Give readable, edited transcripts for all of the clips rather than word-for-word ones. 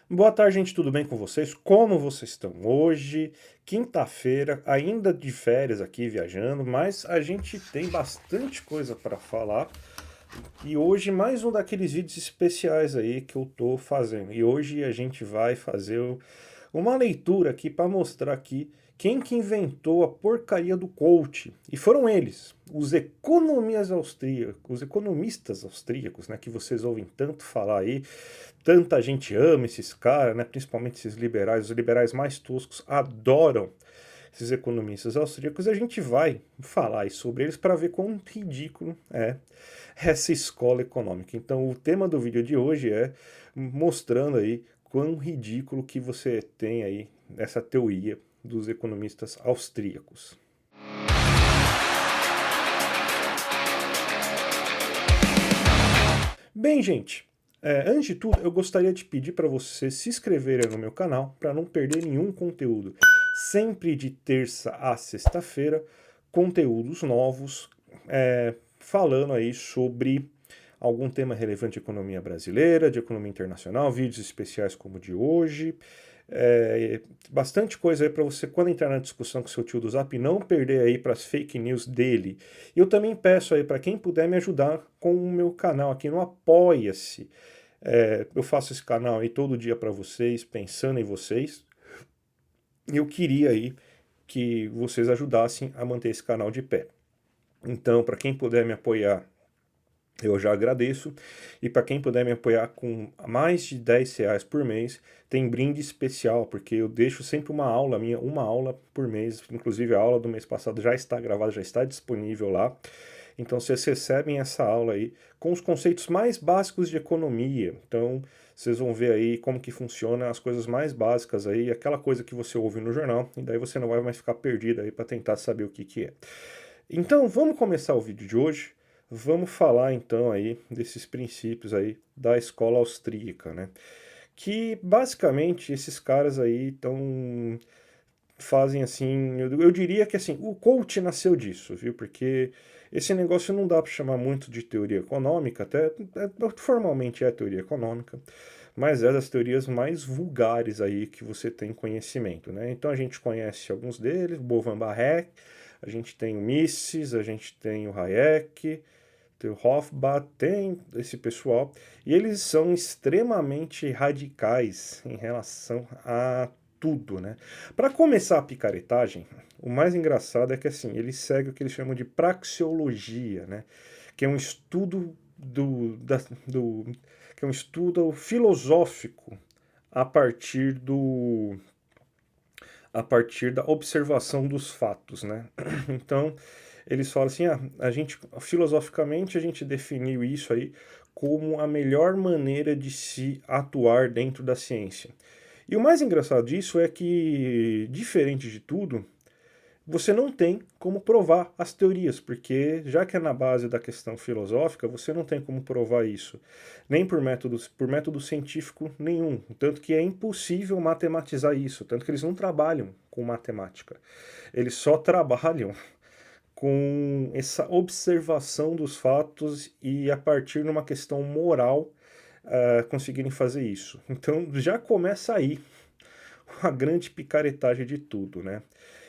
Boa tarde, gente, tudo bem com vocês? Como vocês estão hoje? Quinta-feira, ainda de férias aqui viajando, mas a gente tem bastante coisa para falar. E hoje mais um daqueles vídeos especiais aí que eu tô fazendo. E hoje a gente vai fazer uma leitura aqui para mostrar aqui quem que inventou a porcaria do coach. E foram eles, os economistas austríacos, né, que vocês ouvem tanto falar aí. Tanta gente ama esses caras, né, principalmente esses liberais. Os liberais mais toscos adoram esses economistas austríacos. A gente vai falar aí sobre eles para ver quão ridículo é essa escola econômica. Então, o tema do vídeo de hoje é mostrando aí quão ridículo que você tem aí nessa teoria dos economistas austríacos. Bem, gente, antes de tudo, eu gostaria de pedir para vocês se inscreverem no meu canal para não perder nenhum conteúdo. Sempre de terça a sexta-feira, conteúdos novos, falando aí sobre algum tema relevante de economia brasileira, de economia internacional, vídeos especiais como o de hoje. Bastante coisa aí para você, quando entrar na discussão com seu tio do Zap, não perder aí para as fake news dele. E eu também peço aí para quem puder me ajudar com o meu canal aqui no Apoia-se. Eu faço esse canal aí todo dia para vocês, pensando em vocês. E eu queria aí que vocês ajudassem a manter esse canal de pé. Então, para quem puder me apoiar, eu já agradeço. E para quem puder me apoiar com mais de R$ 10 por mês, tem brinde especial, porque eu deixo sempre uma aula minha, uma aula por mês. Inclusive a aula do mês passado já está gravada, já está disponível lá. Então vocês recebem essa aula aí com os conceitos mais básicos de economia. Então vocês vão ver aí como que funciona as coisas mais básicas aí, aquela coisa que você ouve no jornal, e daí você não vai mais ficar perdido aí para tentar saber o que que é. Então vamos começar o vídeo de hoje. Vamos falar então aí desses princípios aí da escola austríaca, né? Que basicamente esses caras aí estão fazem assim, eu diria que assim, o coach nasceu disso, viu? Porque esse negócio não dá para chamar muito de teoria econômica, até formalmente é teoria econômica, mas é das teorias mais vulgares aí que você tem conhecimento, né? Então a gente conhece alguns deles, Bovand-Barré, a gente tem o Mises, a gente tem o Hayek, tem o Hofbauer, tem esse pessoal, e eles são extremamente radicais em relação a tudo, né? Para começar a picaretagem, o mais engraçado é que assim, eles seguem o que eles chamam de praxeologia, né? Que é um estudo que é um estudo filosófico a partir a partir da observação dos fatos, né? Então, eles falam assim, a gente, filosoficamente, a gente definiu isso aí como a melhor maneira de se atuar dentro da ciência. E o mais engraçado disso é que, diferente de tudo, você não tem como provar as teorias, porque já que é na base da questão filosófica, você não tem como provar isso, nem por método científico nenhum. Tanto que é impossível matematizar isso, tanto que eles não trabalham com matemática. Eles só trabalham com essa observação dos fatos e a partir de uma questão moral conseguirem fazer isso. Então já começa aí a grande picaretagem de tudo, né?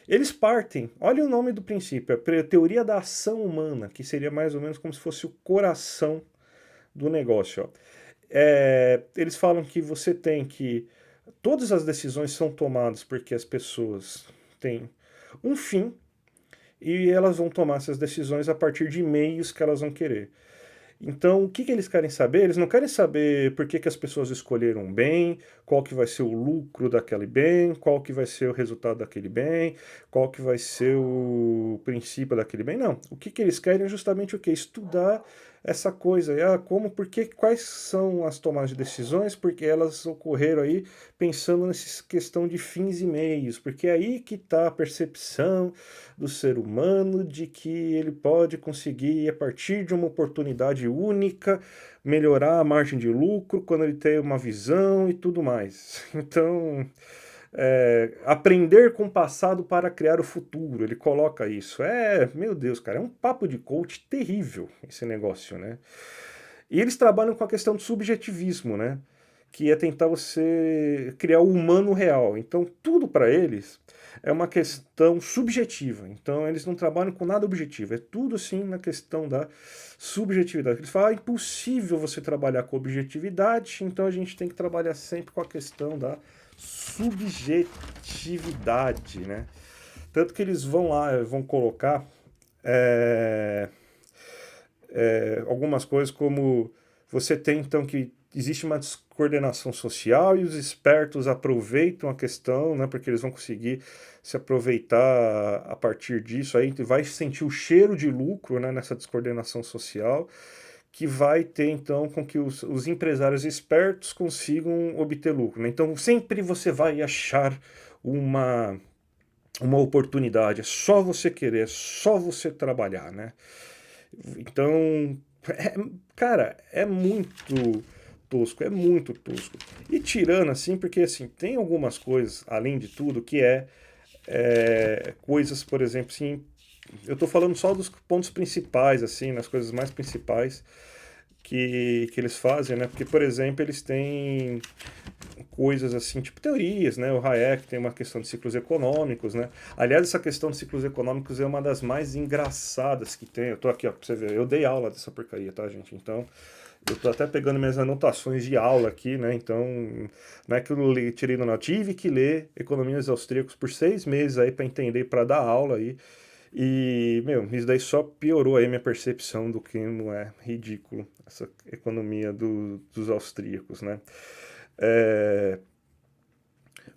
Eles partem, olha o nome do princípio, é a teoria da ação humana, que seria mais ou menos como se fosse o coração do negócio. Ó. Eles falam que você tem que. Todas as decisões são tomadas porque as pessoas têm um fim e elas vão tomar essas decisões a partir de meios que elas vão querer. Então, o que, que eles querem saber? Eles não querem saber por que, que as pessoas escolheram um bem, qual que vai ser o lucro daquele bem, qual que vai ser o resultado daquele bem, qual que vai ser o princípio daquele bem. Não. O que, que eles querem é justamente o quê? Estudar essa coisa. Como, por que, quais são as tomadas de decisões, porque elas ocorreram aí pensando nessa questão de fins e meios, porque é aí que está a percepção do ser humano de que ele pode conseguir, a partir de uma oportunidade única, melhorar a margem de lucro quando ele tem uma visão e tudo mais. Então, aprender com o passado para criar o futuro, ele coloca isso. Meu Deus, cara, é um papo de coach terrível esse negócio, né? E eles trabalham com a questão do subjetivismo, né? que é tentar você criar o humano real. Então, tudo para eles é uma questão subjetiva. Então, eles não trabalham com nada objetivo. É tudo, assim, na questão da subjetividade. Eles falam, é impossível você trabalhar com objetividade, então a gente tem que trabalhar sempre com a questão da subjetividade, né? Tanto que eles vão lá, vão colocar algumas coisas como você tem, então, que existe uma descoordenação social e os espertos aproveitam a questão, né, porque eles vão conseguir se aproveitar a partir disso, aí vai sentir o cheiro de lucro, né, nessa descoordenação social, que vai ter, então, com que os empresários espertos consigam obter lucro, né? Então, sempre você vai achar uma oportunidade, é só você querer, é só você trabalhar, né? Então, cara, é muito tosco, é muito tosco. E tirando assim, porque assim, tem algumas coisas, além de tudo, que coisas, por exemplo, assim, eu tô falando só dos pontos principais, assim, nas coisas mais principais que eles fazem, né? Porque, por exemplo, eles têm coisas assim, tipo teorias, né? O Hayek tem uma questão de ciclos econômicos, né? Aliás, essa questão de ciclos econômicos é uma das mais engraçadas que tem. Eu tô aqui, ó, pra você ver. Eu dei aula dessa porcaria, tá, gente? Então, eu tô até pegando minhas anotações de aula aqui, né? Então, não é que eu tirei do não. Tive que ler Economias Austríacos por 6 meses aí para entender, para dar aula aí. E, meu, isso daí só piorou aí minha percepção do que não é ridículo essa economia dos austríacos, né? É,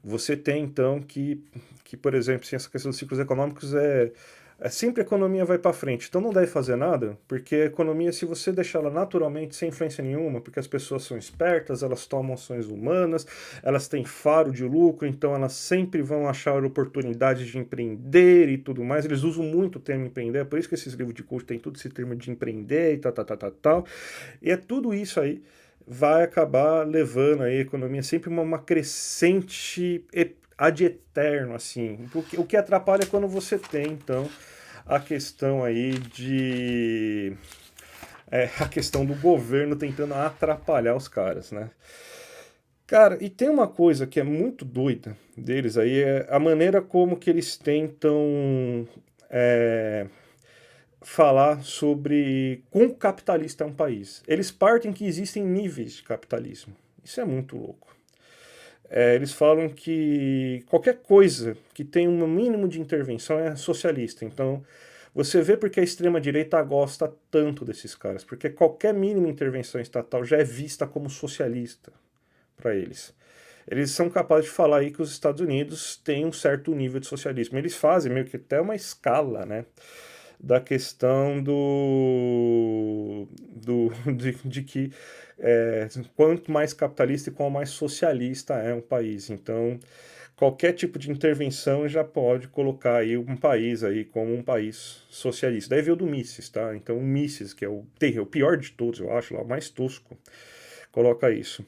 você tem, então, que por exemplo, assim, essa questão dos ciclos econômicos é sempre a economia vai para frente. Então não deve fazer nada, porque a economia, se você deixar ela naturalmente, sem influência nenhuma, porque as pessoas são espertas, elas tomam ações humanas, elas têm faro de lucro, então elas sempre vão achar oportunidades de empreender e tudo mais. Eles usam muito o termo empreender, é por isso que esses livros de curso têm tudo esse termo de empreender e tal, tal, tal, tal, tal. E é tudo isso aí vai acabar levando a economia sempre uma crescente ad eterno, assim. O que atrapalha é quando você tem, então, a questão aí a questão do governo tentando atrapalhar os caras, né? Cara, e tem uma coisa que é muito doida deles aí, é a maneira como que eles tentam falar sobre quão capitalista é um país. Eles partem que existem níveis de capitalismo. Isso é muito louco. Eles falam que qualquer coisa que tem um mínimo de intervenção é socialista. Então, você vê porque a extrema-direita gosta tanto desses caras, porque qualquer mínima intervenção estatal já é vista como socialista para eles. Eles são capazes de falar aí que os Estados Unidos têm um certo nível de socialismo. Eles fazem meio que até uma escala, né? Da questão de que quanto mais capitalista e quanto mais socialista é um país. Então, qualquer tipo de intervenção já pode colocar aí um país aí como um país socialista. Daí veio do Mises, tá? Então, o Mises, que é o pior de todos, eu acho, lá, o mais tosco, coloca isso.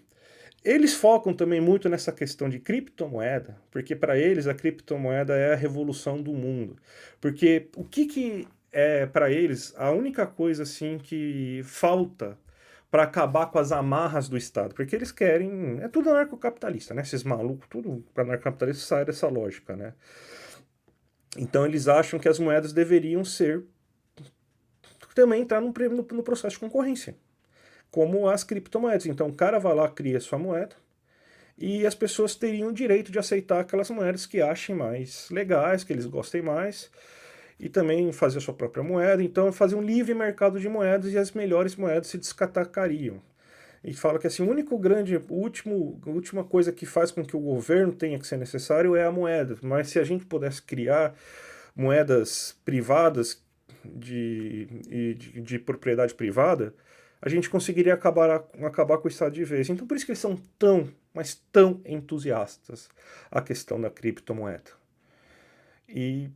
Eles focam também muito nessa questão de criptomoeda, porque para eles a criptomoeda é a revolução do mundo. Porque o que é para eles a única coisa assim que falta para acabar com as amarras do Estado? Porque eles querem, é tudo anarcocapitalista, né? Esses malucos, tudo anarcocapitalista sai dessa lógica, né? Então eles acham que as moedas deveriam ser também entrar no processo de concorrência, como as criptomoedas. Então o cara vai lá, cria sua moeda, e as pessoas teriam o direito de aceitar aquelas moedas que achem mais legais, que eles gostem mais, e também fazer a sua própria moeda. Então, fazer um livre mercado de moedas e as melhores moedas se destacariam. E fala que assim, a última coisa que faz com que o governo tenha que ser necessário é a moeda. Mas se a gente pudesse criar moedas privadas de propriedade privada, a gente conseguiria acabar com o Estado de vez. Então por isso que eles são tão, mas tão entusiastas à questão da criptomoeda. E,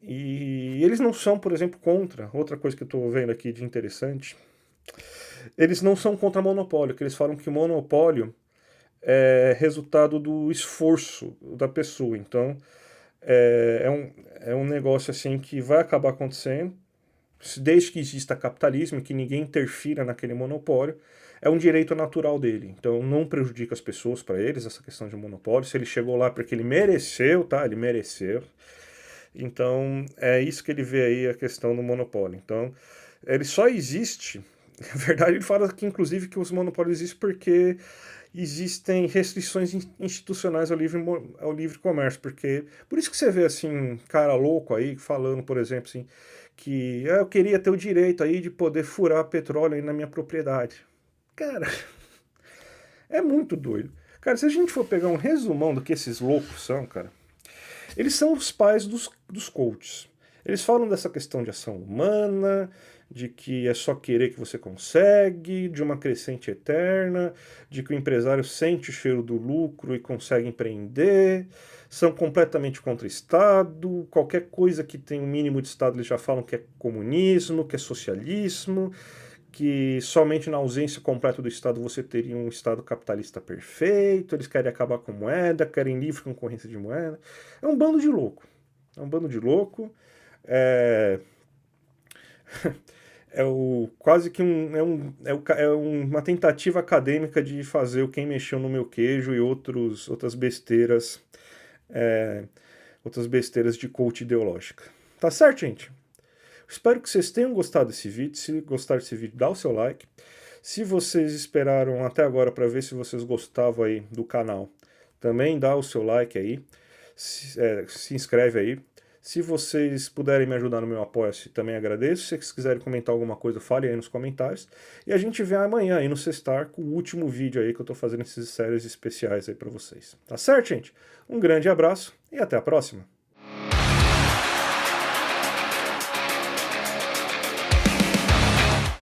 e eles não são, por exemplo, contra, outra coisa que eu estou vendo aqui de interessante, eles não são contra monopólio, que eles falam que monopólio é resultado do esforço da pessoa. Então, é um negócio assim que vai acabar acontecendo, desde que exista capitalismo, que ninguém interfira naquele monopólio. é um direito natural dele. Então não prejudica as pessoas para eles, essa questão de monopólio. Se ele chegou lá porque ele mereceu, tá? Ele mereceu. Então é isso que ele vê aí, a questão do monopólio. Então ele só existe... Na verdade, ele fala que, inclusive, que os monopólios existem porque existem restrições institucionais ao livre comércio, porque... Por isso que você vê, assim, cara louco aí, falando, por exemplo, assim, que eu queria ter o direito aí de poder furar petróleo aí na minha propriedade. Cara, é muito doido. Cara, se a gente for pegar um resumão do que esses loucos são, cara, eles são os pais dos coaches. Eles falam dessa questão de ação humana, de que é só querer que você consegue, de uma crescente eterna, de que o empresário sente o cheiro do lucro e consegue empreender, são completamente contra o Estado, qualquer coisa que tem um mínimo de Estado eles já falam que é comunismo, que é socialismo, que somente na ausência completa do Estado você teria um Estado capitalista perfeito, eles querem acabar com moeda, querem livre concorrência de moeda. É um bando de louco. É um bando de louco. Quase que uma tentativa acadêmica de fazer o Quem Mexeu no Meu Queijo e outras besteiras de coach ideológica. Tá certo, gente? Espero que vocês tenham gostado desse vídeo. Se gostaram desse vídeo, dá o seu like. Se vocês esperaram até agora para ver se vocês gostavam aí do canal, também dá o seu like aí. Se inscreve aí. Se vocês puderem me ajudar no meu Apoia-se, também agradeço. Se vocês quiserem comentar alguma coisa, fale aí nos comentários. E a gente vê amanhã aí no Sextar com o último vídeo aí que eu tô fazendo esses séries especiais aí para vocês. Tá certo, gente? Um grande abraço e até a próxima.